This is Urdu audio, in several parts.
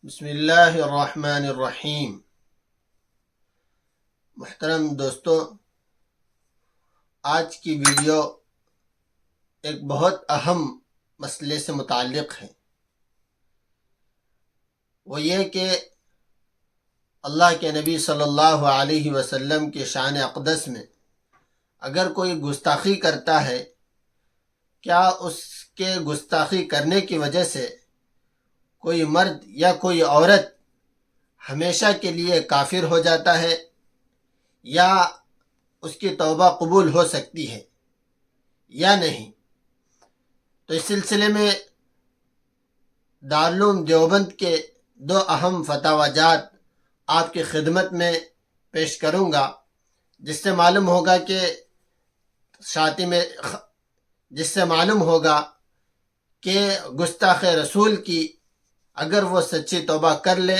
بسم اللہ الرحمن الرحیم۔ محترم دوستو، آج کی ویڈیو ایک بہت اہم مسئلے سے متعلق ہے۔ وہ یہ کہ اللہ کے نبی صلی اللہ علیہ وسلم کے شان اقدس میں اگر کوئی گستاخی کرتا ہے، کیا اس کے گستاخی کرنے کی وجہ سے کوئی مرد یا کوئی عورت ہمیشہ کے لیے کافر ہو جاتا ہے یا اس کی توبہ قبول ہو سکتی ہے یا نہیں؟ تو اس سلسلے میں دارالعلوم دیوبند کے دو اہم فتاوی جات آپ کی خدمت میں پیش کروں گا، جس سے معلوم ہوگا کہ گستاخ رسول کی اگر وہ سچی توبہ کر لے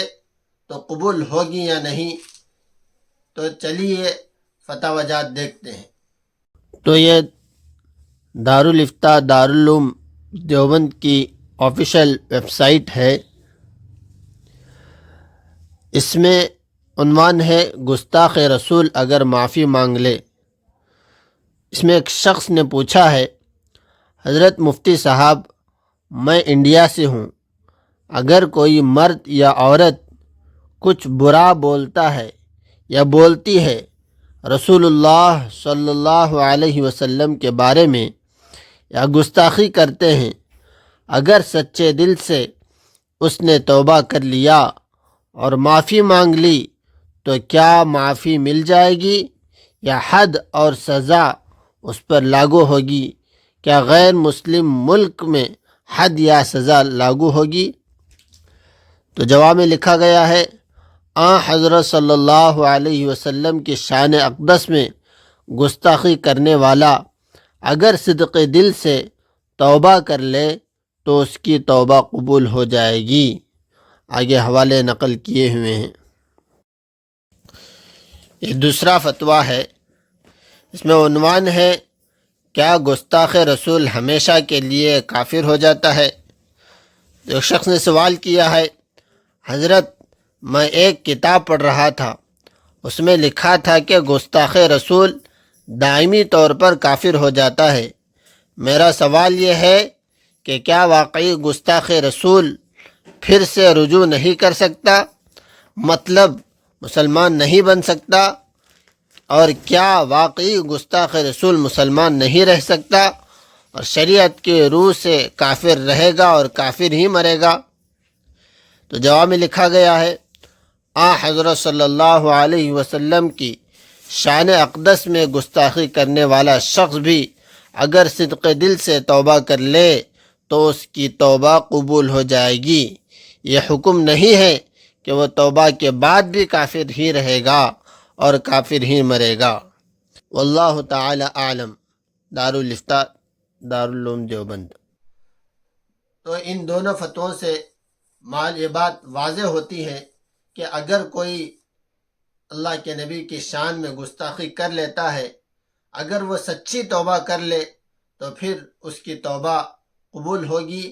تو قبول ہوگی یا نہیں۔ تو چلیے فتاوی جات دیکھتے ہیں۔ تو یہ دارالفتاء دارالعلوم دیوبند کی آفیشیل ویب سائٹ ہے۔ اس میں عنوان ہے گستاخ رسول اگر معافی مانگ لے۔ اس میں ایک شخص نے پوچھا ہے، حضرت مفتی صاحب، میں انڈیا سے ہوں، اگر کوئی مرد یا عورت کچھ برا بولتا ہے یا بولتی ہے رسول اللہ صلی اللہ علیہ وسلم کے بارے میں یا گستاخی کرتے ہیں، اگر سچے دل سے اس نے توبہ کر لیا اور معافی مانگ لی تو کیا معافی مل جائے گی یا حد اور سزا اس پر لاگو ہوگی؟ کیا غیر مسلم ملک میں حد یا سزا لاگو ہوگی؟ تو جواب میں لکھا گیا ہے، حضرت صلی اللہ علیہ وسلم کی شان اقدس میں گستاخی کرنے والا اگر صدق دل سے توبہ کر لے تو اس کی توبہ قبول ہو جائے گی۔ آگے حوالے نقل کیے ہوئے ہیں۔ یہ دوسرا فتویٰ ہے، اس میں عنوان ہے، کیا گستاخ رسول ہمیشہ کے لیے کافر ہو جاتا ہے؟ ایک شخص نے سوال کیا ہے، حضرت، میں ایک کتاب پڑھ رہا تھا، اس میں لکھا تھا کہ گستاخ رسول دائمی طور پر کافر ہو جاتا ہے۔ میرا سوال یہ ہے کہ کیا واقعی گستاخ رسول پھر سے رجوع نہیں کر سکتا، مطلب مسلمان نہیں بن سکتا؟ اور کیا واقعی گستاخ رسول مسلمان نہیں رہ سکتا اور شریعت کے روح سے کافر رہے گا اور کافر ہی مرے گا؟ تو جواب میں لکھا گیا ہے، حضرت صلی اللہ علیہ وسلم کی شان اقدس میں گستاخی کرنے والا شخص بھی اگر صدق دل سے توبہ کر لے تو اس کی توبہ قبول ہو جائے گی۔ یہ حکم نہیں ہے کہ وہ توبہ کے بعد بھی کافر ہی رہے گا اور کافر ہی مرے گا۔ واللہ تعالی اعلم۔ دارالفتاء دارالعلوم دیوبند۔ تو ان دونوں فتووں سے یہ بات واضح ہوتی ہے کہ اگر کوئی اللہ کے نبی کی شان میں گستاخی کر لیتا ہے، اگر وہ سچی توبہ کر لے تو پھر اس کی توبہ قبول ہوگی۔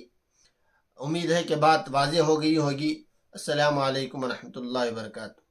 امید ہے کہ بات واضح ہو گئی ہوگی۔ السلام علیکم ورحمۃ اللہ وبرکاتہ۔